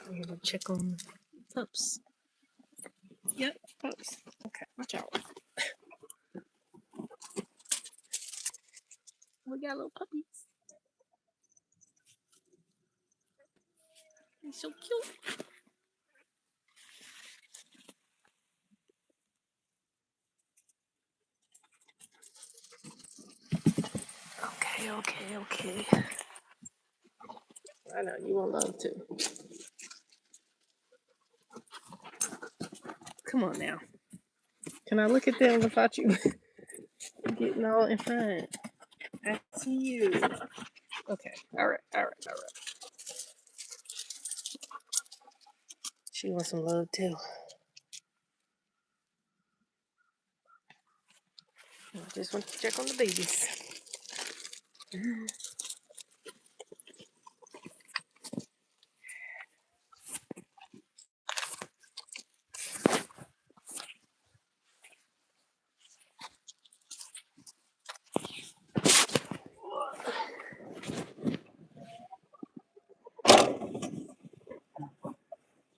I'm here to check on pups. Yep, pups. Okay, watch out. We got little puppies. They're so cute. Okay. I know you will love to. Come on now. Can I look at them without you getting all in front? I see you. Okay. All right. She wants some love too. I just want to check on the babies. What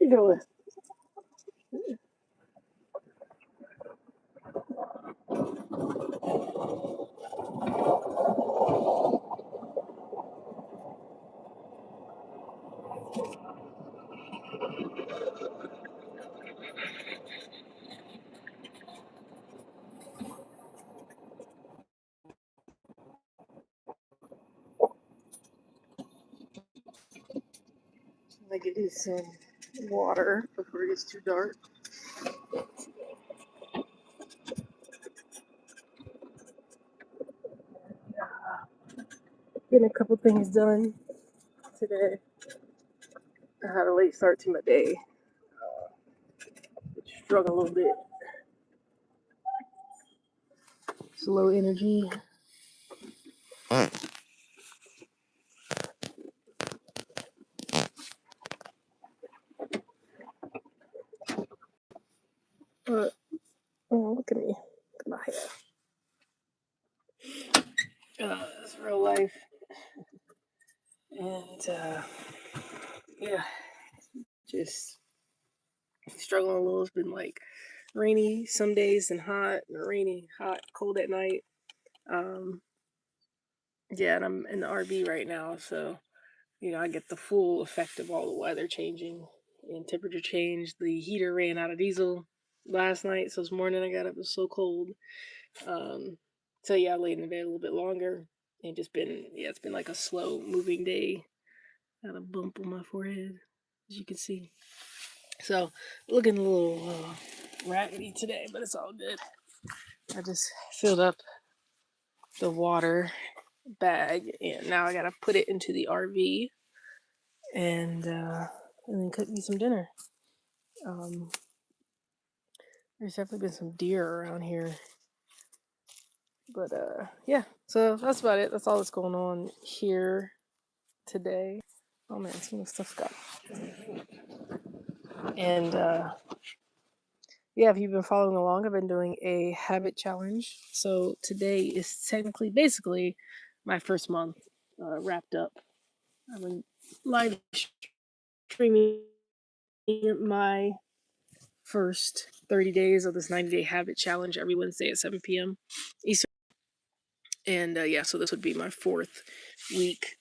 you doing? I'm gonna get you some water before it gets too dark. Getting a couple things done today. I had a late start to my day. Struggle a little bit. Slow energy. But oh, look at me. Look at my hair. It's real life. And yeah, just struggling a little. It's been like rainy some days and hot, rainy, hot, cold at night. Yeah, and I'm in the RV right now, so I get the full effect of all the weather changing and temperature change. The heater ran out of diesel last night, so this morning I got up, it was so cold. So yeah, I laid in bed a little bit longer and just been, it's been like a slow moving day. Got a bump on my forehead, as you can see. So looking a little raggedy today, but it's all good. I just filled up the water bag and now I gotta put it into the RV and then cook me some dinner. There's definitely been some deer around here, but yeah. So that's about it. That's all that's going on here today. Oh man, some of the stuff's got. And yeah, if you've been following along, I've been doing a habit challenge. So today is technically, basically, my first month wrapped up. I've been live streaming my first 30 days of this 90-day habit challenge every Wednesday at 7 p.m. Eastern. And yeah, so this would be my fourth week.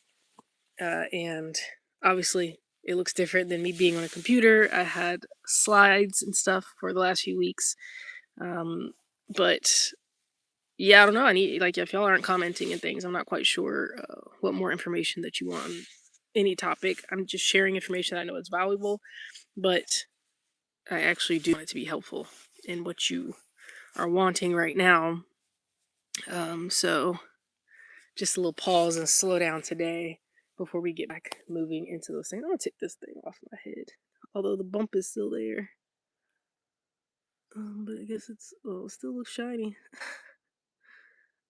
And obviously, it looks different than me being on a computer. I had slides and stuff for the last few weeks. But yeah, I don't know. I need, like, if y'all aren't commenting and things, I'm not quite sure what more information that you want on any topic. I'm just sharing information that I know is valuable, but I actually do want it to be helpful in what you are wanting right now. So just a little pause and slow down today before we get back moving into those things. I'm gonna take this thing off my head, although the bump is still there. But I guess it still looks shiny.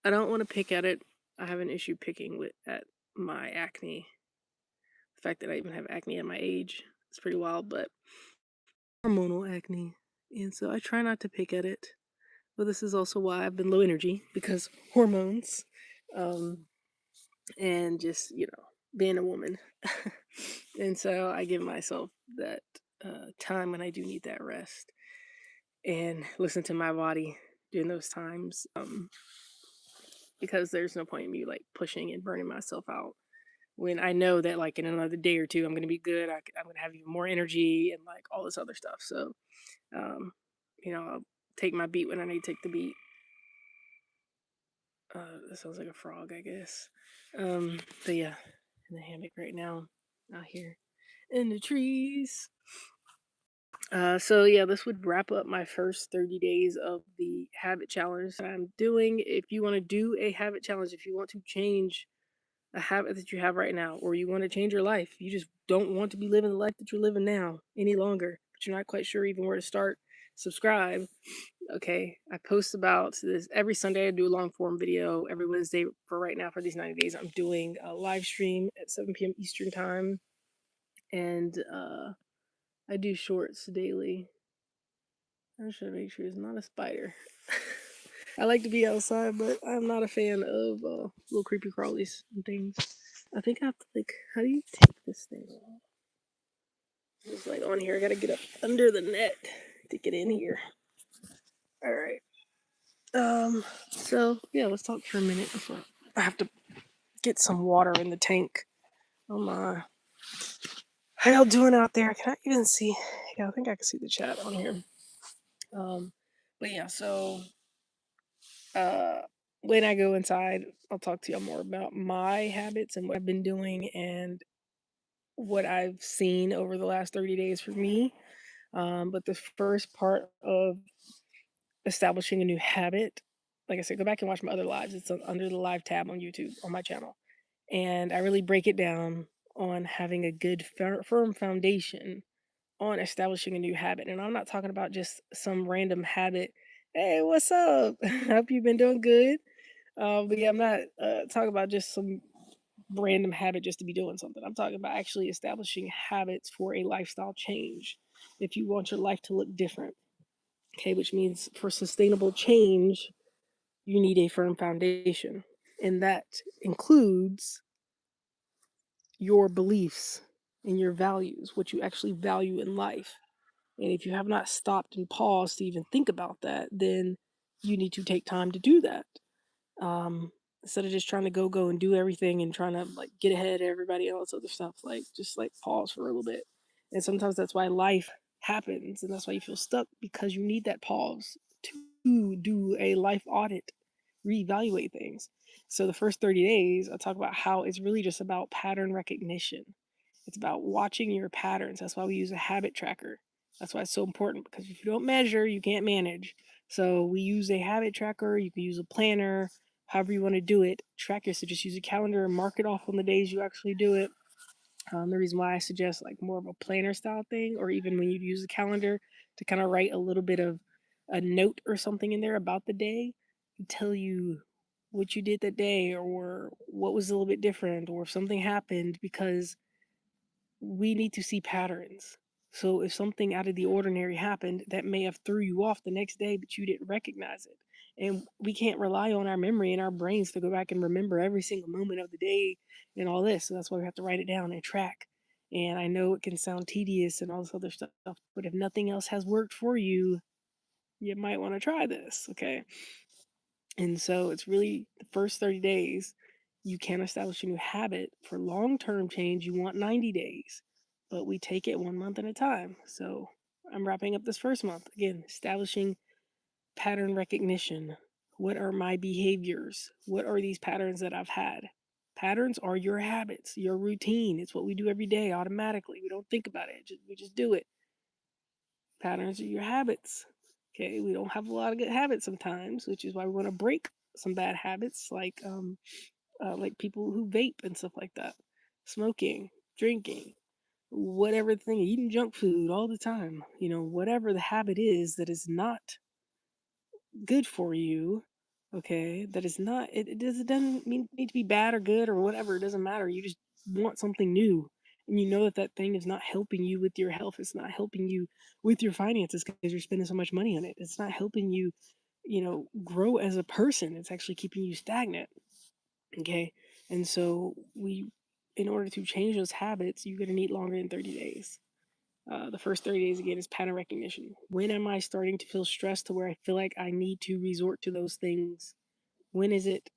I don't want to pick at it. I have an issue picking at my acne. The fact that I even have acne at my age is pretty wild, but hormonal acne. And so I try not to pick at it. But this is also why I've been low energy, because hormones. And just, being a woman. And so I give myself that time when I do need that rest and listen to my body during those times. Because there's no point in me like pushing and burning myself out when I know that like in another day or two I'm gonna be good. I'm gonna have even more energy and like all this other stuff. So, um, I'll take my beat when I need to take the beat. That sounds like a frog, I guess. but yeah, in the hammock right now, out here in the trees. So yeah, this would wrap up my first 30 days of the habit challenge that I'm doing. If you want to do a habit challenge, if you want to change a habit that you have right now, or you want to change your life, you just don't want to be living the life that you're living now any longer, but you're not quite sure even where to start, subscribe. Okay, I post about this every Sunday. I do a long form video every Wednesday for right now for these 90 days. I'm doing a live stream at 7 p.m. Eastern time, and I do shorts daily. I should make sure it's not a spider. I like to be outside, but I'm not a fan of little creepy crawlies and things. I think I have to like, how do you take this thing off? It's like on here. I gotta get up under the net to get in here. All right. So yeah, let's talk for a minute before I have to get some water in the tank. Oh my. How y'all doing out there? Can I even see? Yeah, I think I can see the chat on here. Um, but yeah, so uh, when I go inside, I'll talk to y'all more about my habits and what I've been doing and what I've seen over the last 30 days for me. But the first part of establishing a new habit, like I said, go back and watch my other lives. It's under the live tab on YouTube on my channel. And I really break it down on having a good, firm foundation on establishing a new habit. And I'm not talking about just some random habit. Hey, what's up? Hope you've been doing good. But yeah, I'm not talking about just some random habit just to be doing something. I'm talking about actually establishing habits for a lifestyle change. If you want your life to look different, okay, which means for sustainable change, you need a firm foundation. And that includes your beliefs and your values, what you actually value in life. And if you have not stopped and paused to even think about that, then you need to take time to do that. Um, Instead of just trying to go and do everything and trying to like get ahead of everybody else, other stuff, like just like pause for a little bit. And sometimes that's why life happens, and that's why you feel stuck because you need that pause to do a life audit, reevaluate things. So the first 30 days, I talk about how it's really just about pattern recognition. It's about watching your patterns. That's why we use a habit tracker. That's why it's so important, because if you don't measure, you can't manage. So we use a habit tracker. You can use a planner, however you want to do it. Track it. So just use a calendar and mark it off on the days you actually do it. The reason why I suggest like more of a planner style thing, or even when you use a calendar to kind of write a little bit of a note or something in there about the day, and tell you what you did that day or what was a little bit different or if something happened, because we need to see patterns. So if something out of the ordinary happened, that may have threw you off the next day, but you didn't recognize it. And we can't rely on our memory and our brains to go back and remember every single moment of the day and all this. So that's why we have to write it down and track. And I know it can sound tedious and all this other stuff, but if nothing else has worked for you, you might want to try this. Okay. And so it's really the first 30 days. You can establish a new habit. For long term change, you want 90 days, but we take it 1 month at a time. So I'm wrapping up this first month. Again, establishing pattern recognition. What are my behaviors? What are these patterns that I've had? Patterns are your habits, your routine. It's what we do every day automatically. We don't think about it, we just do it. Patterns are your habits. Okay, we don't have a lot of good habits sometimes, which is why we want to break some bad habits, like people who vape and stuff like that, smoking, drinking, whatever thing, eating junk food all the time. Whatever the habit is that is not good for you. Okay, that is not. It doesn't need to be bad or good or whatever. It doesn't matter. You just want something new, and you know that thing is not helping you with your health. It's not helping you with your finances because you're spending so much money on it. It's not helping you, grow as a person. It's actually keeping you stagnant. Okay, and so in order to change those habits, you're gonna need longer than 30 days. The first 30 days again is pattern recognition. When am I starting to feel stressed to where I feel like I need to resort to those things? When is it?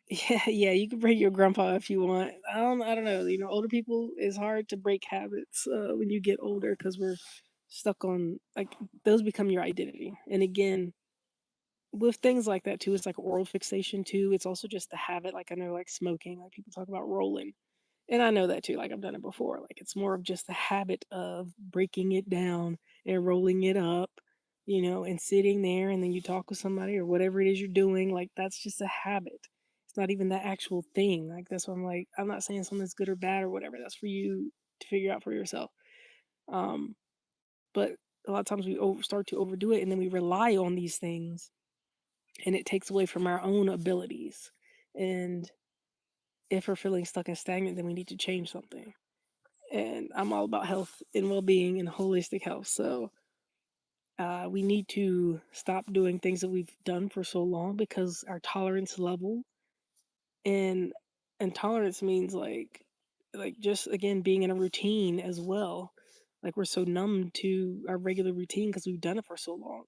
Yeah, yeah, you can bring your grandpa if you want. I don't know. You know, older people, it's hard to break habits when you get older because we're stuck on like those become your identity. And again, with things like that too, it's like oral fixation too. It's also just the habit. Like I know, like smoking, like people talk about rolling. And I know that too, like I've done it before. Like it's more of just the habit of breaking it down and rolling it up, you know, and sitting there and then you talk with somebody or whatever it is you're doing. Like that's just a habit. It's not even the actual thing. Like that's why I'm like, I'm not saying something's good or bad or whatever. That's for you to figure out for yourself. Um, but a lot of times we start to overdo it and then we rely on these things and it takes away from our own abilities. And if we're feeling stuck and stagnant, then we need to change something. And I'm all about health and well-being and holistic health. So we need to stop doing things that we've done for so long because our tolerance level and tolerance means like just again being in a routine as well. Like we're so numb to our regular routine because we've done it for so long.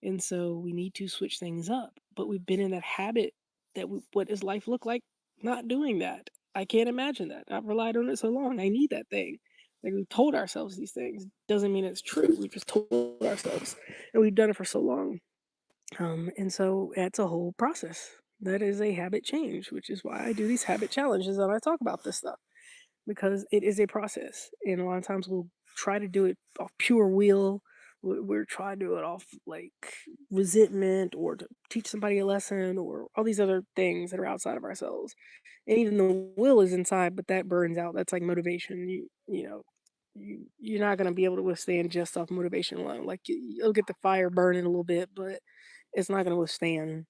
And so we need to switch things up. But we've been in that habit that what does life look like not doing that? I can't imagine that. I've relied on it so long. I need that thing. Like we've told ourselves these things. Doesn't mean it's true. We've just told ourselves. And we've done it for so long. And so it's a whole process. That is a habit change, which is why I do these habit challenges and I talk about this stuff because it is a process. And a lot of times we'll try to do it off pure will. We're trying to do it off like resentment or to teach somebody a lesson or all these other things that are outside of ourselves. And even the will is inside, but that burns out. That's like motivation. You're not gonna be able to withstand just off motivation alone. Like you'll get the fire burning a little bit, but it's not gonna withstand.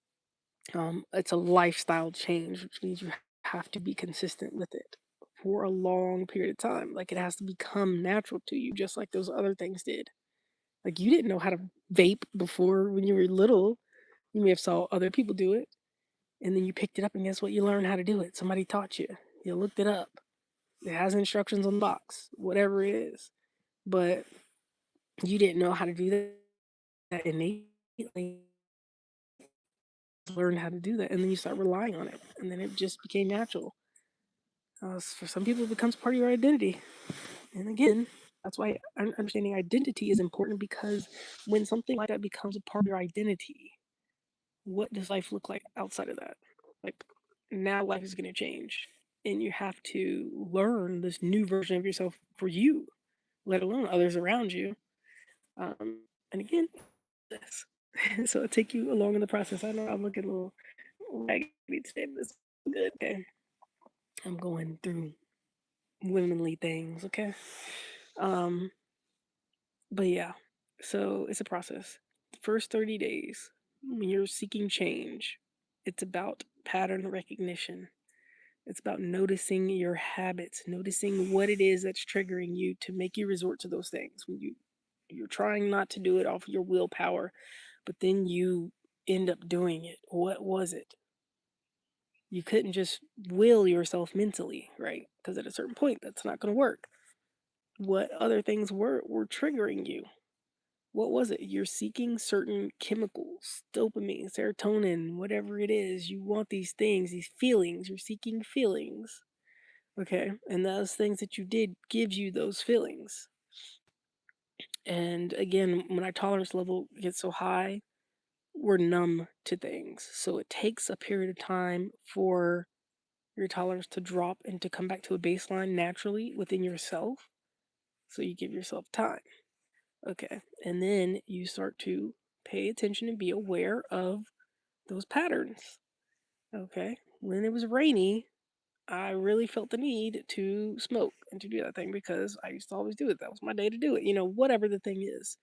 It's a lifestyle change, which means you have to be consistent with it for a long period of time. Like it has to become natural to you, just like those other things did. Like you didn't know how to vape before when you were little. You may have saw other people do it, and then you picked it up, and guess what? You learned how to do it. Somebody taught you. You looked it up. It has instructions on the box, whatever it is. But you didn't know how to do that innately. Learn how to do that, and then you start relying on it, and then it just became natural. For some people, it becomes part of your identity. And again, that's why understanding identity is important because when something like that becomes a part of your identity, what does life look like outside of that? Like now, life is going to change, and you have to learn this new version of yourself for you, let alone others around you. And again, this. So it'll take you along in the process. I know I'm looking a little raggedy today, but it's good. Okay, I'm going through womanly things. Okay. Um, but yeah, so it's a process. The first 30 days, when you're seeking change, it's about pattern recognition. It's about noticing your habits, noticing what it is that's triggering you to make you resort to those things. When you're trying not to do it off your willpower, but then you end up doing it. What was it? You couldn't just will yourself mentally, right? Because at a certain point, that's not going to work. What other things were triggering you? What was it? You're seeking certain chemicals, dopamine, serotonin, whatever it is. You want these things, these feelings. You're seeking feelings. Okay. And those things that you did gives you those feelings. And again, when our tolerance level gets so high, we're numb to things. So it takes a period of time for your tolerance to drop and to come back to a baseline naturally within yourself. So you give yourself time. Okay. And then you start to pay attention and be aware of those patterns. Okay. When it was rainy, I really felt the need to smoke and to do that thing because I used to always do it. That was my day to do it, whatever the thing is.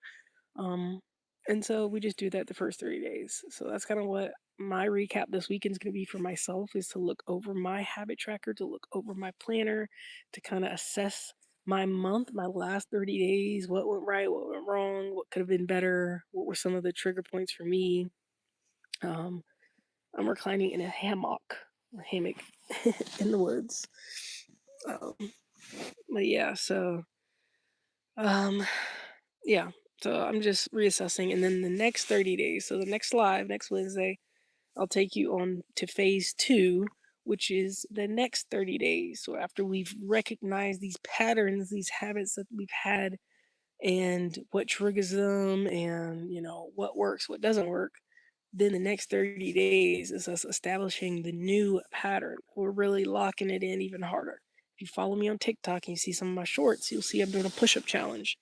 Um, and so we just do that the first 30 days. So that's kind of what my recap this weekend is going to be for myself is to look over my habit tracker, to look over my planner, to kind of assess my month, my last 30 days, what went right, what went wrong, what could have been better, what were some of the trigger points for me. Um, I'm reclining in a hammock in the woods. Um, but yeah, so Um, yeah. So I'm just reassessing, and then the next 30 days. So the next live next Wednesday, I'll take you on to phase two, which is the next 30 days. So after we've recognized these patterns, these habits that we've had, and what triggers them, and what works, what doesn't work, then the next 30 days is us establishing the new pattern. We're really locking it in even harder. If you follow me on TikTok and you see some of my shorts, you'll see I'm doing a push-up challenge.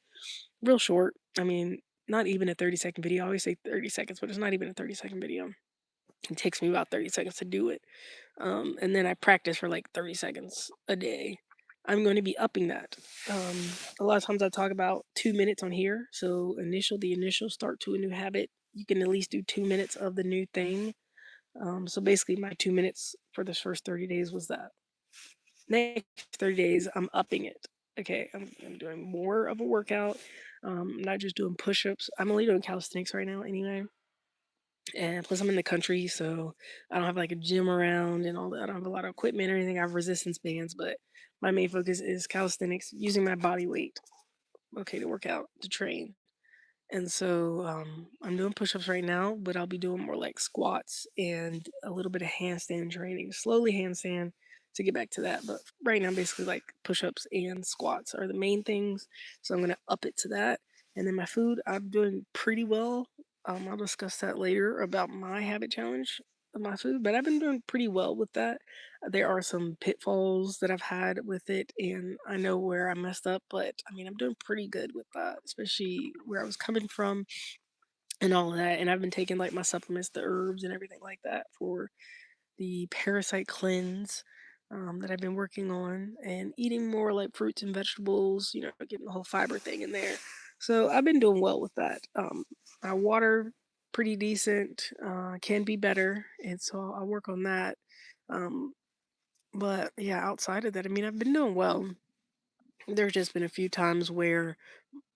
Real short. I mean, not even a 30-second video. I always say 30 seconds, but it's not even a 30-second video. It takes me about 30 seconds to do it. And then I practice for like 30 seconds a day. I'm going to be upping that. A lot of times I talk about 2 minutes on here. So the initial start to a new habit. You can at least do 2 minutes of the new thing. So basically, my 2 minutes for this first 30 days was that. Next 30 days, I'm upping it. Okay, I'm doing more of a workout. Not just doing push-ups. I'm only doing calisthenics right now anyway. And plus, I'm in the country, so I don't have like a gym around and all that. I don't have a lot of equipment or anything. I have resistance bands, but my main focus is calisthenics, using my body weight, okay, to work out, to train. And so I'm doing push-ups right now, but I'll be doing more like squats and a little bit of handstand training, slowly handstand to get back to that. But right now, basically like push-ups and squats are the main things. So I'm gonna up it to that. And then my food, I'm doing pretty well. I'll discuss that later about my habit challenge of my food, but I've been doing pretty well with that. There are some pitfalls that I've had with it, and I know where I messed up, but I mean, I'm doing pretty good with that, especially where I was coming from and all of that. And I've been taking like my supplements, the herbs and everything like that for the parasite cleanse that I've been working on, and eating more like fruits and vegetables, getting the whole fiber thing in there. So I've been doing well with that. My water, pretty decent, can be better. And so I'll work on that. Um, but yeah, outside of that, I mean, I've been doing well. There's just been a few times where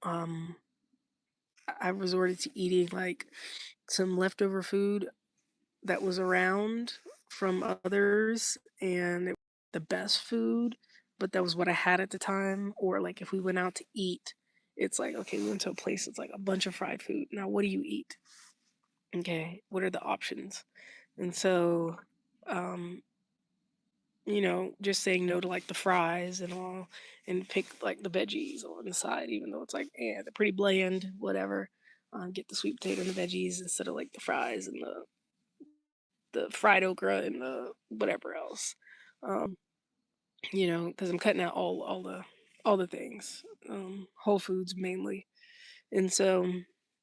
um, I've resorted to eating like some leftover food that was around from others, and it was the best food, but that was what I had at the time. Or like if we went out to eat, it's like, okay, we went to a place, it's like a bunch of fried food. Now, what do you eat? Okay, what are the options? And so, um, just saying no to like the fries and all, and pick like the veggies on the side, even though it's like, they're pretty bland, whatever. Get the sweet potato and the veggies instead of like the fries and the fried okra and the whatever else. Um, because I'm cutting out all the things, whole foods mainly. And so,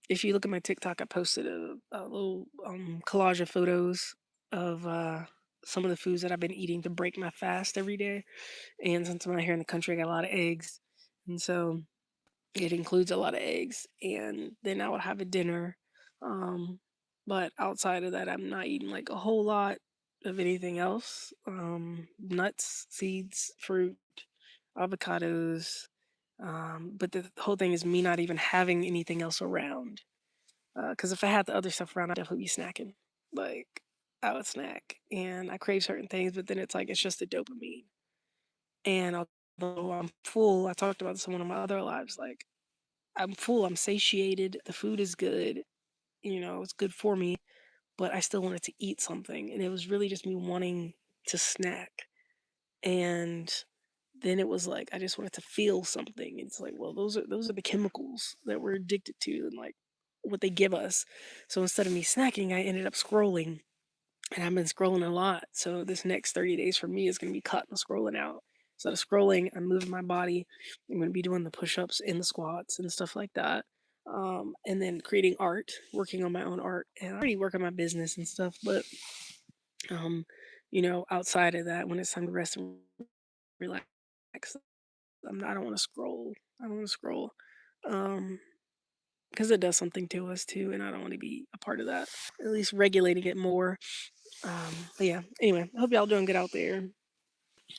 if you look at my TikTok, I posted a little collage of photos of some of the foods that I've been eating to break my fast every day. And since I'm out here in the country, I got a lot of eggs, and so it includes a lot of eggs. And then I would have a dinner. Um, but outside of that, I'm not eating like a whole lot of anything else. Nuts, seeds, fruit, avocados. But the whole thing is me not even having anything else around. Because if I had the other stuff around, I'd definitely be snacking. Like, I would snack, and I crave certain things, but then it's like it's just a dopamine. And although I'm full, I talked about this in one of my other lives. Like, I'm full, I'm satiated, the food is good, it's good for me, but I still wanted to eat something. And it was really just me wanting to snack. And then it was like I just wanted to feel something. It's like, well, those are the chemicals that we're addicted to, and like what they give us. So instead of me snacking, I ended up scrolling. And I've been scrolling a lot. So this next 30 days for me is going to be cutting the scrolling out. Instead of scrolling, I'm moving my body. I'm going to be doing the push-ups and the squats and stuff like that. And then creating art, working on my own art. And I already work on my business and stuff. But, um, outside of that, when it's time to rest and relax, I don't want to scroll. I don't want to scroll. Um, because it does something to us too. And I don't want to be a part of that. At least regulating it more. But yeah, anyway, I hope y'all doing good out there.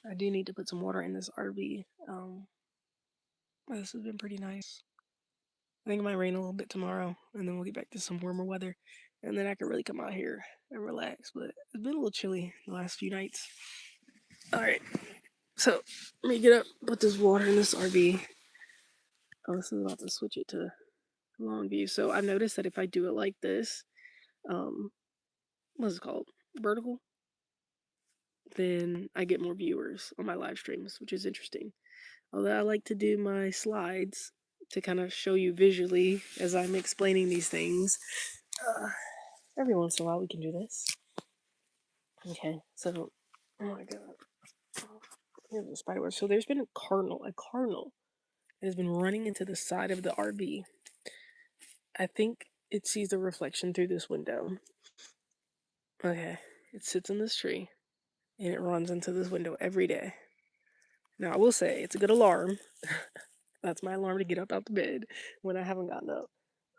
I do need to put some water in this RV. This has been pretty nice. I think it might rain a little bit tomorrow, and then we'll get back to some warmer weather, and then I can really come out here and relax. But it's been a little chilly the last few nights. All right, so let me get up, put this water in this RV. Oh, this is about to switch it to long view. So I've noticed that if I do it like this, um, what's it called? Vertical, then I get more viewers on my live streams, which is interesting. Although I like to do my slides to kind of show you visually as I'm explaining these things. Uh, every once in a while we can do this. Okay, so, oh my god. Here's the spider web. So there's been a cardinal that has been running into the side of the RV. I think it sees the reflection through this window. Okay, it sits in this tree and it runs into this window every day. Now I will say it's a good alarm. That's my alarm to get up out the bed when I haven't gotten up.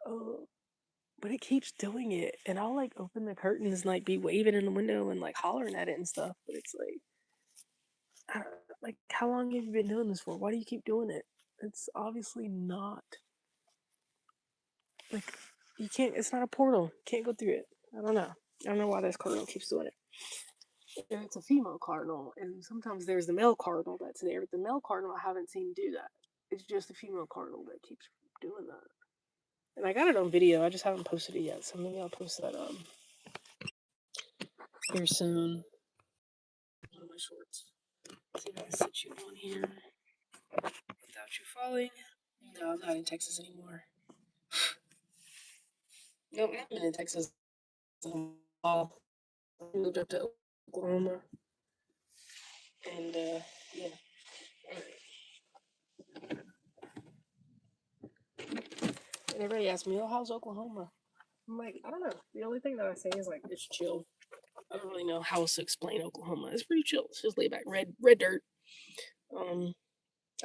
Oh, but it keeps doing it, and I'll like open the curtains and like be waving in the window and like hollering at it and stuff. But it's like, I don't, like, how long have you been doing this for? Why do you keep doing it? It's obviously not like you can't. It's not a portal. You can't go through it. I don't know. I don't know why this cardinal keeps doing it. And it's a female cardinal, and sometimes there's the male cardinal that's there. But the male cardinal, I haven't seen do that. It's just the female cardinal that keeps doing that. And I got it on video. I just haven't posted it yet, so maybe I'll post that here soon on my shorts. See if I can set you on here without you falling. No, I'm not in Texas anymore. No, I've been in Texas a while. I moved up to Oklahoma, and yeah. And everybody asks me, "Oh, how's Oklahoma?" I'm like, I don't know. The only thing that I say is like it's chill. I don't really know how else to explain Oklahoma. It's pretty chill. It's just laid back, red dirt. Um,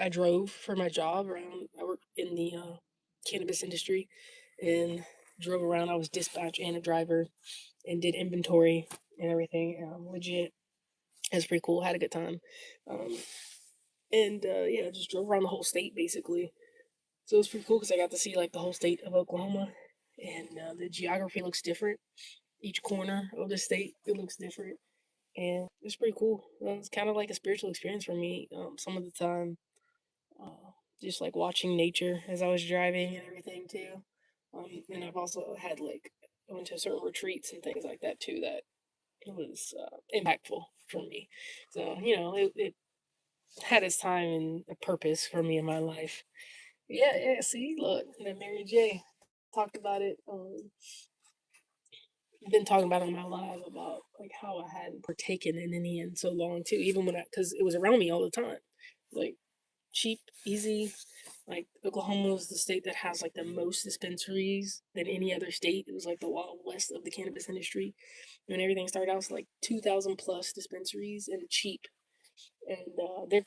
I drove for my job around. I work in the cannabis industry, and drove around. I was dispatch and a driver, and did inventory and everything. Legit, it was pretty cool. Had a good time, um, and yeah, just drove around the whole state basically. So it was pretty cool because I got to see like the whole state of Oklahoma, and the geography looks different. Each corner of the state it looks different, and it's pretty cool. It's kind of like a spiritual experience for me. Some of the time, uh, just like watching nature as I was driving and everything too. And I've also had like I went to certain retreats and things like that too that it was impactful for me. So it had its time and a purpose for me in my life. Yeah, yeah. See, look, that Mary J talked about it. Been talking about it on my live about like how I hadn't partaken in any in so long too, even when because it was around me all the time, like cheap, easy. Like Oklahoma was the state that has like the most dispensaries than any other state. It was like the wild west of the cannabis industry. When everything started out, it was like 2,000 plus dispensaries and cheap. And they've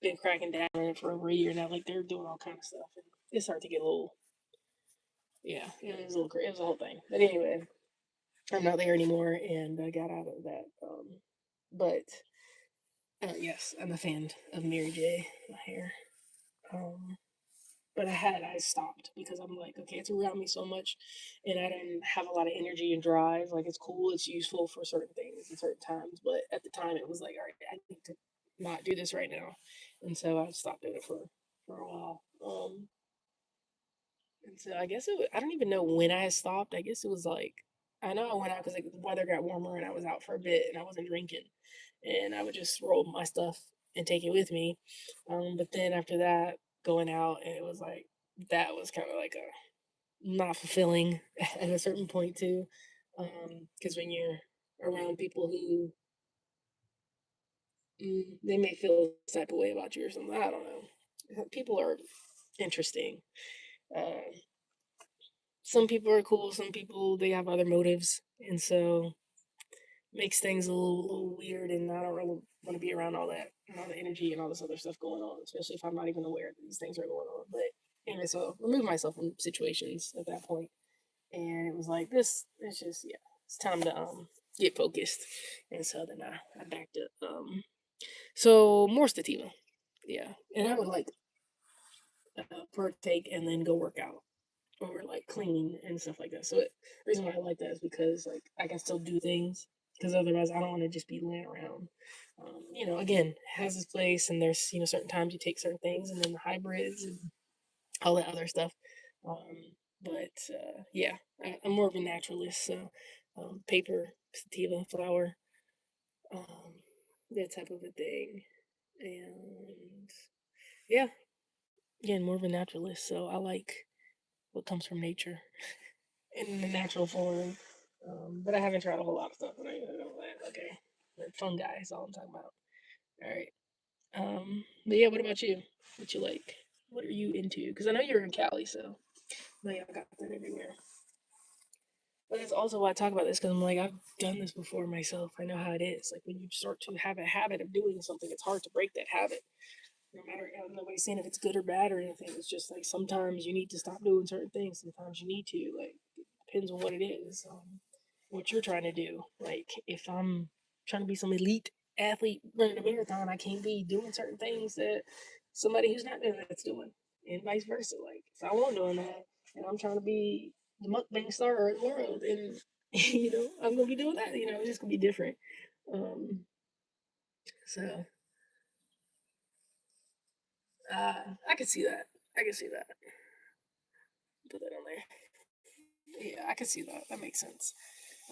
been cracking down on it for over a year now. Like they're doing all kind of stuff, and it started to get a little, yeah, it was a little crazy. It was a whole thing. But anyway, I'm not there anymore, and I got out of that. But yes, I'm a fan of Mary J. Here. Um, but I stopped because I'm like, okay, it's around me so much, and I didn't have a lot of energy and drive. Like it's cool, it's useful for certain things and certain times, but at the time it was like, all right, I need to not do this right now, and so I stopped doing it for a while. And so I guess I don't even know when I stopped. I guess it was like I know I went out because like, the weather got warmer and I was out for a bit and I wasn't drinking, and I would just roll my stuff and take it with me. But then after that, going out and it was like that was kind of like a not fulfilling at a certain point too, because when you're around people who they may feel this type of way about you or something. I don't know. People are interesting. Uh, some people are cool. Some people they have other motives, and so makes things a little weird. And I don't really want to be around all that and all the energy and all this other stuff going on, especially if I'm not even aware that these things are going on. But anyway, so remove myself from situations at that point, and it was like this. It's just yeah, it's time to get focused. And so then I backed up. So more sativa, yeah, and I would like partake and then go work out or like clean and stuff like that. So the reason why I like that is because like I can still do things because otherwise I don't want to just be laying around. Again, it has its place, and there's certain times you take certain things, and then the hybrids and all that other stuff. But yeah, I'm more of a naturalist, so paper, sativa, flower, um, that type of a thing. And yeah, again, more of a naturalist, so I like what comes from nature in the natural form. But I haven't tried a whole lot of stuff. And okay, but fungi is all I'm talking about. All right. But yeah, what about you? What you like? What are you into? Because I know you're in Cali, so I know y'all got that everywhere. But that's also why I talk about this because I'm like, I've done this before myself. I know how it is. Like when you start to have a habit of doing something, it's hard to break that habit. No matter, nobody's saying if it's good or bad or anything. It's just like sometimes you need to stop doing certain things. Sometimes you need to. Like, it depends on what it is, what you're trying to do. Like, if I'm trying to be some elite athlete running a marathon, I can't be doing certain things that somebody who's not doing that's doing, and vice versa. Like, if I want doing that, and I'm trying to be the mukbang star of the world, and I'm gonna be doing that. It's just gonna be different. Um, so I can see that. I can see that. Put that on there. Yeah, I can see that. That makes sense.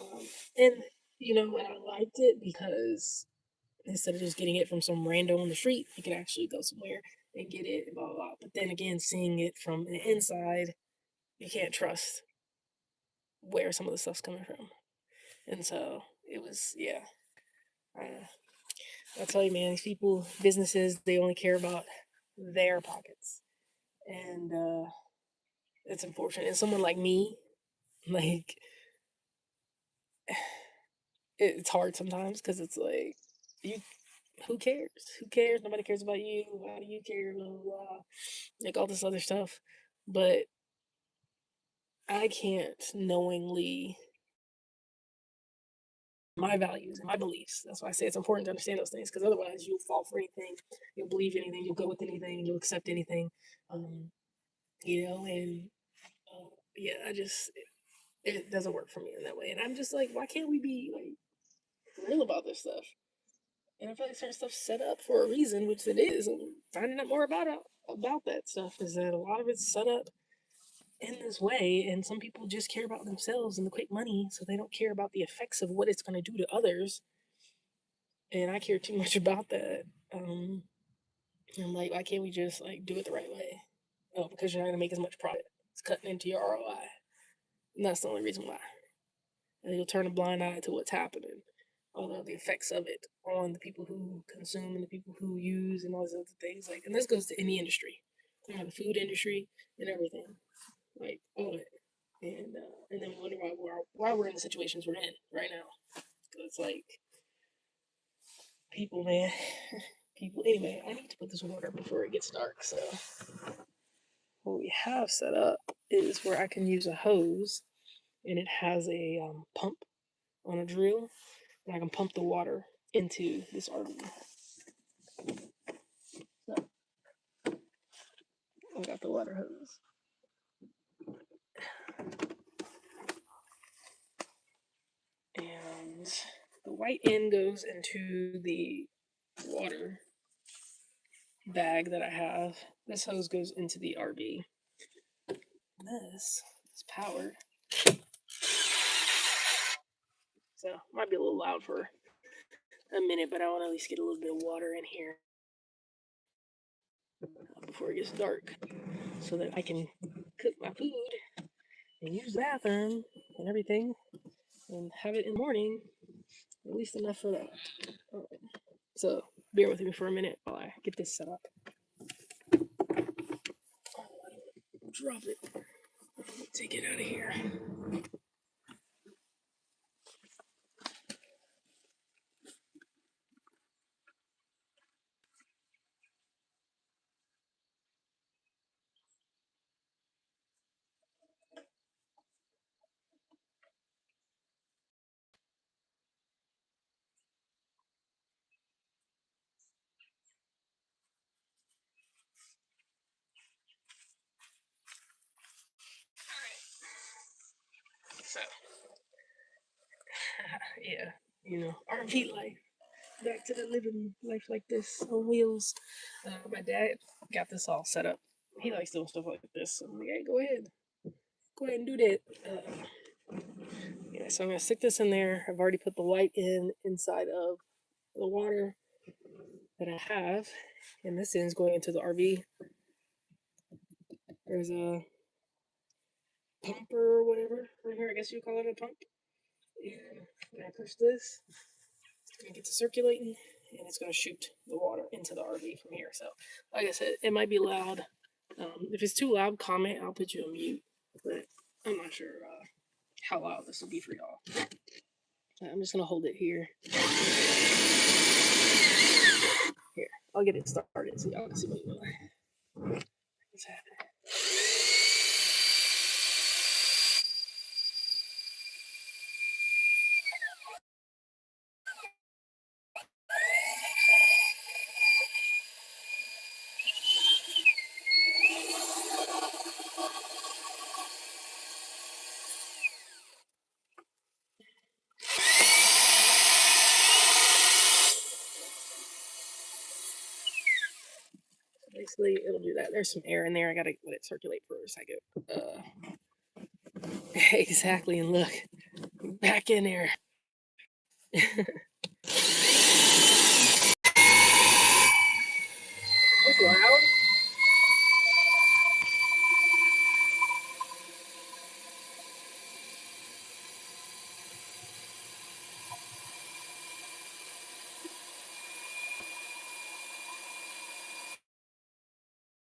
Um, and and I liked it because instead of just getting it from some rando on the street, you can actually go somewhere and get it, and blah blah blah. But then again, seeing it from the inside, you can't trust where some of the stuff's coming from. And so it was, yeah. Uh, I'll tell you, man, these people, businesses, they only care about their pockets, and it's unfortunate. And someone like me, like it's hard sometimes because it's like you who cares? Who cares? Nobody cares about you. Why do you care? Blah, blah, blah. Like all this other stuff. But I can't knowingly my values and my beliefs. That's why I say it's important to understand those things because otherwise you'll fall for anything, you'll believe anything, you'll go with anything, you'll accept anything. Um, and yeah, it doesn't work for me in that way. And I'm just like, why can't we be like real about this stuff? And I feel like certain stuff's set up for a reason, which it is. And finding out more about that stuff is that a lot of it's set up in this way, and some people just care about themselves and the quick money, so they don't care about the effects of what it's going to do to others. And I care too much about that. Um, I'm like, why can't we just like do it the right way? Oh, because you're not going to make as much profit. It's cutting into your ROI, and that's the only reason why. And you'll turn a blind eye to what's happening, although the effects of it on the people who consume and the people who use and all these other things. Like, and this goes to any industry, the food industry and everything, like all of it. And then we wonder why we're in the situations we're in right now. So it's like people, man, people. Anyway, I need to put this water before it gets dark. So what we have set up is where I can use a hose, and it has a pump on a drill, and I can pump the water into this RV. So I got the water hose, and the white end goes into the water bag that I have. This hose goes into the RV. This is powered, so might be a little loud for a minute, but I want to at least get a little bit of water in here before it gets dark, so that I can cook my food and use the bathroom and everything, and have it in the morning. At least enough for that. So bear with me for a minute while I get this set up. Drop it. Take it out of here. So yeah, RV life. Back to the living life like this on wheels. My dad got this all set up he likes doing stuff like this. So I'm like, hey, go ahead and do that. Yeah, so I'm gonna stick this in there. I've already put the light inside of the water that I have, and this end's going into the RV. There's a pump or whatever right here. I guess you call it a pump. And when I push this, it's gonna get to circulating, and it's gonna shoot the water into the RV from here. So, like I said, it might be loud. If it's too loud, comment. I'll put you on mute. But I'm not sure how loud this will be for y'all. I'm just gonna hold it here. Here, I'll get it started so y'all can see what's happening. Basically, it'll do that. There's some air in there. I gotta let it circulate for a second. Exactly, and look, back in there. That's loud.